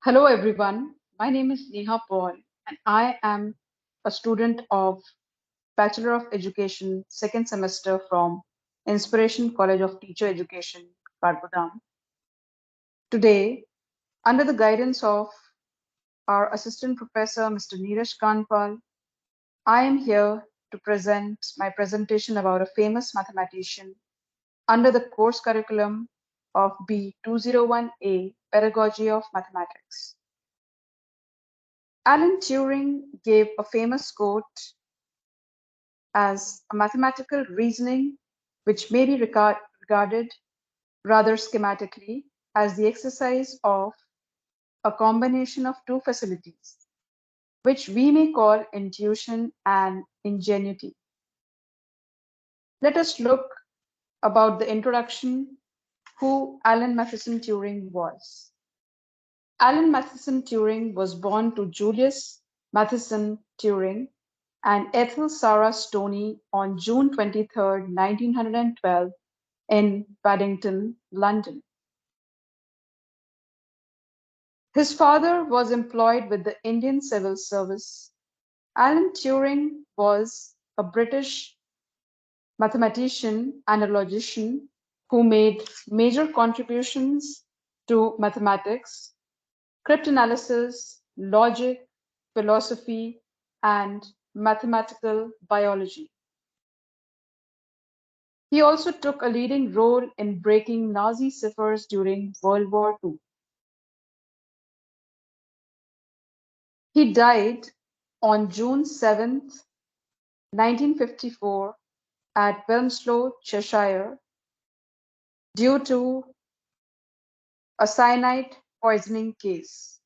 Hello, everyone. My name is Neha Paul, and I am a student of Bachelor of Education, second semester from Inspiration College of Teacher Education, Karpudam. Today, under the guidance of our Assistant Professor, Mr. Neeraj Kanpal, I am here to present my presentation about a famous mathematician under the course curriculum of B201A, Pedagogy of Mathematics. Alan Turing gave a famous quote as a mathematical reasoning which may be regarded rather schematically as the exercise of a combination of two facilities, which we may call intuition and ingenuity. Let us look about the introduction who Alan Matheson Turing was. Alan Matheson Turing was born to Julius Matheson Turing and Ethel Sarah Stoney on June 23, 1912, in Paddington, London. His father was employed with the Indian Civil Service. Alan Turing was a British mathematician and a logician who made major contributions to mathematics, cryptanalysis, logic, philosophy, and mathematical biology. He also took a leading role in breaking Nazi ciphers during World War II. He died on June 7, 1954, at Wilmslow, Cheshire, due to a cyanide poisoning case.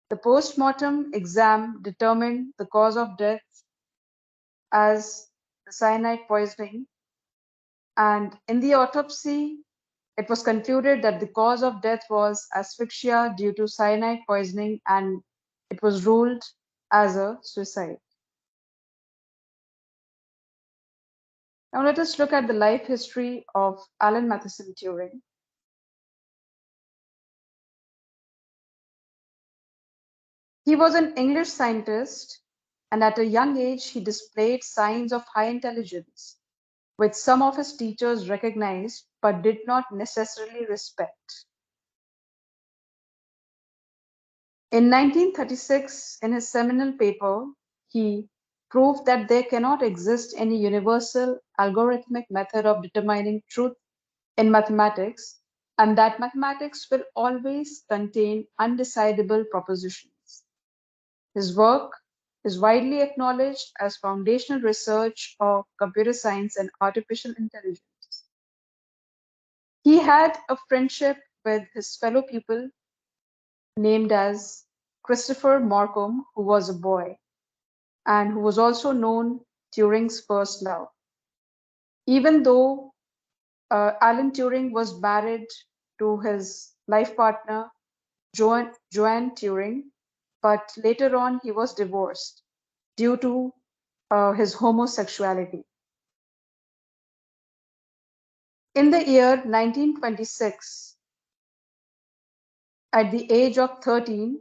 The post-mortem exam determined the cause of death as the cyanide poisoning, and in the autopsy, it was concluded that the cause of death was asphyxia due to cyanide poisoning, and it was ruled as a suicide. Now let us look at the life history of Alan Matheson Turing. He was an English scientist, and at a young age he displayed signs of high intelligence, which some of his teachers recognized but did not necessarily respect. In 1936, in his seminal paper, he proved that there cannot exist any universal algorithmic method of determining truth in mathematics, and that mathematics will always contain undecidable propositions. His work is widely acknowledged as foundational research of computer science and artificial intelligence. He had a friendship with his fellow pupil named as Christopher Marcum, who was a boy and who was also known Turing's first love. Even though Alan Turing was married to his life partner, Joanne Turing, but later on he was divorced due to his homosexuality. In the year 1926, at the age of 13,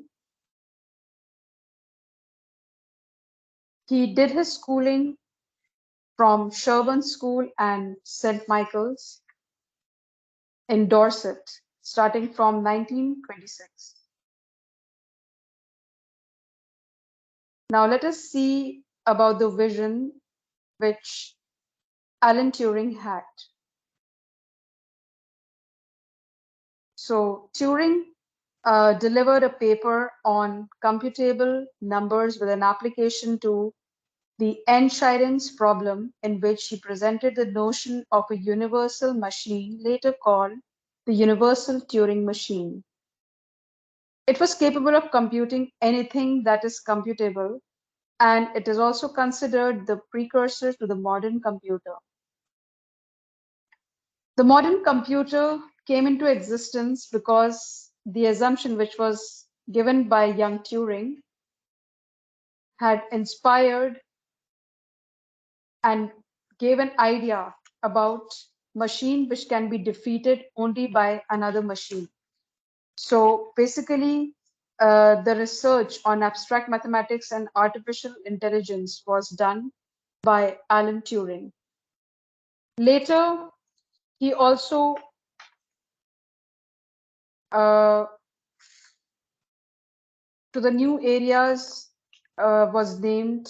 he did his schooling from Sherborne School and St. Michael's in Dorset, starting from 1926. Now let us see about the vision which Alan Turing had. So Turing delivered a paper on computable numbers with an application to the Einstein's problem, in which he presented the notion of a universal machine, later called the universal Turing machine. It was capable of computing anything that is computable, and it is also considered the precursor to the modern computer. The modern computer came into existence because the assumption which was given by young Turing had inspired and gave an idea about machine which can be defeated only by another machine. So basically, the research on abstract mathematics and artificial intelligence was done by Alan Turing. Later, he also uh, to the new areas was named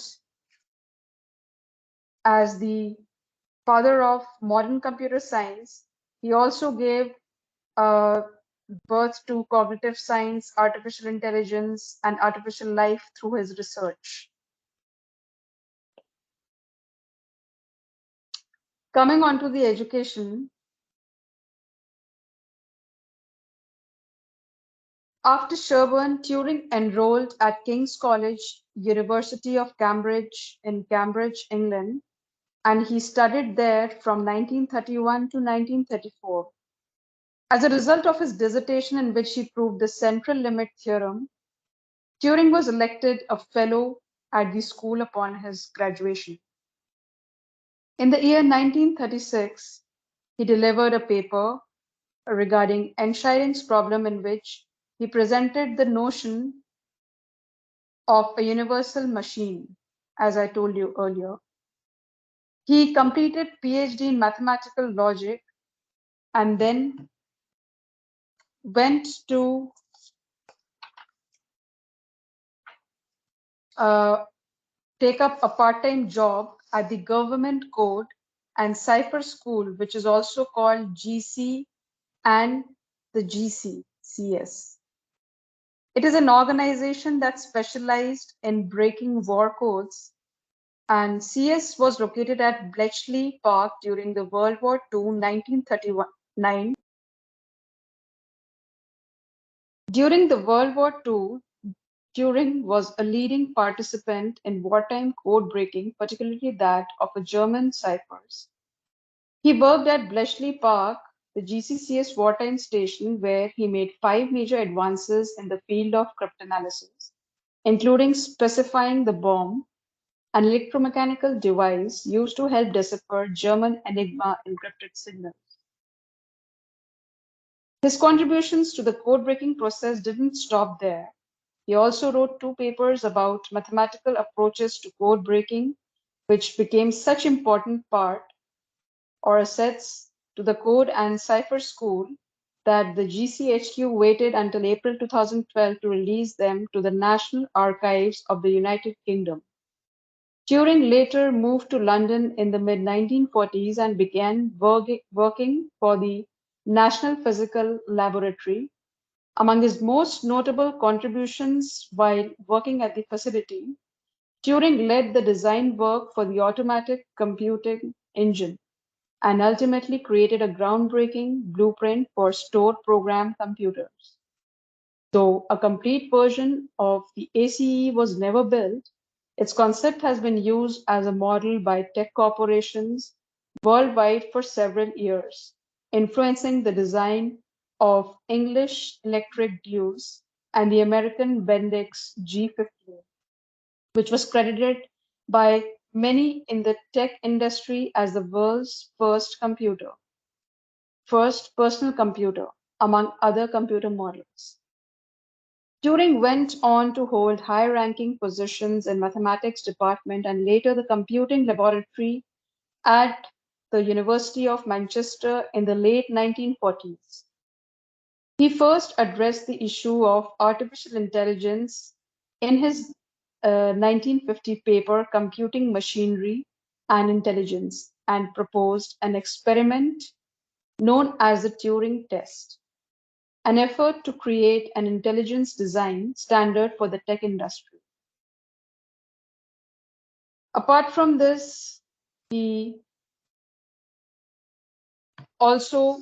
as the father of modern computer science. He also gave uh, birth to cognitive science, artificial intelligence, and artificial life through his research. Coming on to the education, after Sherborne, Turing enrolled at King's College, University of Cambridge in Cambridge, England, and he studied there from 1931 to 1934. As a result of his dissertation in which he proved the central limit theorem, Turing was elected a fellow at the school upon his graduation. In the year 1936, he delivered a paper regarding Einstein's problem in which he presented the notion of a universal machine, as I told you earlier. He completed PhD in mathematical logic and then went to uh, take up a part-time job at the Government Code and Cipher School, which is also called GC and the GCCS. It is an organization that specialized in breaking war codes, and CS was located at Bletchley Park during the World War II, 1939. During the World War II, Turing was a leading participant in wartime code breaking, particularly that of a German ciphers. He worked at Bletchley Park, the GCCS wartime station, where he made 5 major advances in the field of cryptanalysis, including specifying the bomb, an electromechanical device used to help decipher German Enigma encrypted signals. His contributions to the code breaking process didn't stop there. He also wrote 2 papers about mathematical approaches to code breaking, which became such important part or assets to the Code and Cipher School that the GCHQ waited until April 2012 to release them to the National Archives of the United Kingdom. Turing later moved to London in the mid-1940s and began working for the National Physical Laboratory. Among his most notable contributions while working at the facility, Turing led the design work for the automatic computing engine and ultimately created a groundbreaking blueprint for stored program computers. Though a complete version of the ACE was never built, its concept has been used as a model by tech corporations worldwide for several years, influencing the design of English Electric Deuce and the American Bendix G15, which was credited by many in the tech industry as the world's first personal computer, among other computer models. Turing went on to hold high-ranking positions in mathematics department and later the computing laboratory at the University of Manchester in the late 1940s. He first addressed the issue of artificial intelligence in his 1950 paper, Computing Machinery and Intelligence, and proposed an experiment known as the Turing test, an effort to create an intelligence design standard for the tech industry. Apart from this, he also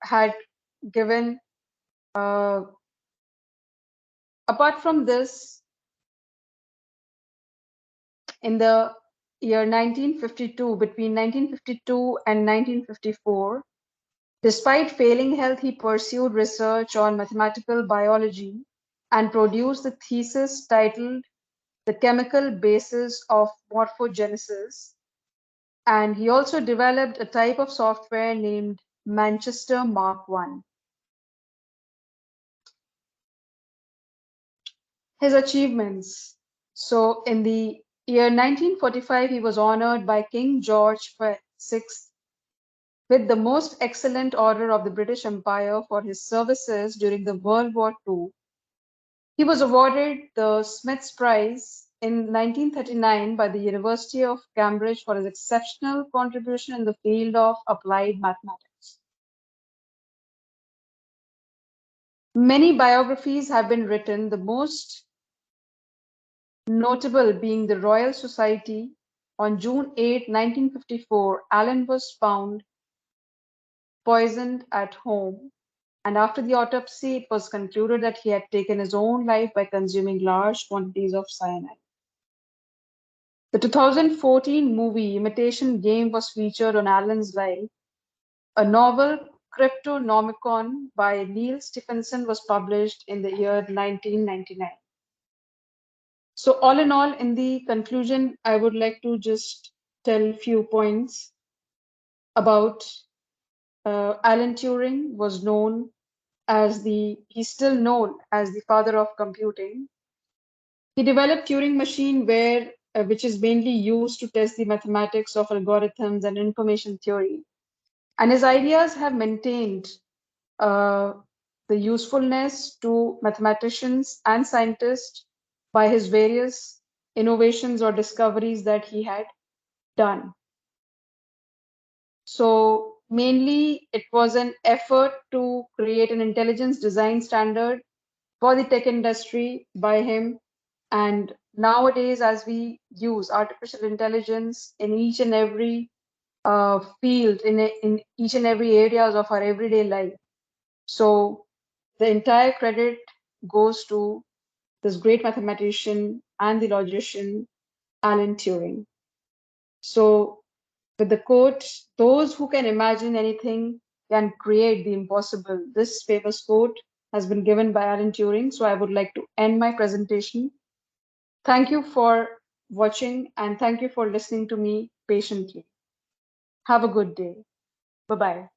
had given, uh, apart from this, in the year 1952, between 1952 and 1954, despite failing health, he pursued research on mathematical biology and produced the thesis titled The Chemical Basis of Morphogenesis. And he also developed a type of software named Manchester Mark I. His achievements. So in the year 1945, he was honored by King George VI with the Most Excellent Order of the British Empire for his services during the World War II. He was awarded the Smith's Prize in 1939 by the University of Cambridge for his exceptional contribution in the field of applied mathematics. Many biographies have been written, the most notable being the Royal Society. On June 8, 1954, Allen was found poisoned at home, and after the autopsy, it was concluded that he had taken his own life by consuming large quantities of cyanide. The 2014 movie Imitation Game was featured on Allen's life. A novel, Cryptonomicon by Neil Stephenson, was published in the year 1999. So all in all, in the conclusion, I would like to just tell a few points about Alan Turing. He's still known as the father of computing. He developed Turing machine which is mainly used to test the mathematics of algorithms and information theory. And his ideas have maintained uh, the usefulness to mathematicians and scientists by his various innovations or discoveries that he had done. So mainly it was an effort to create an intelligence design standard for the tech industry by him. And nowadays, as we use artificial intelligence in each and every field, in each and every areas of our everyday life. So the entire credit goes to this great mathematician and the logician, Alan Turing. So with the quote, those who can imagine anything can create the impossible. This famous quote has been given by Alan Turing. So I would like to end my presentation. Thank you for watching and thank you for listening to me patiently. Have a good day. Bye-bye.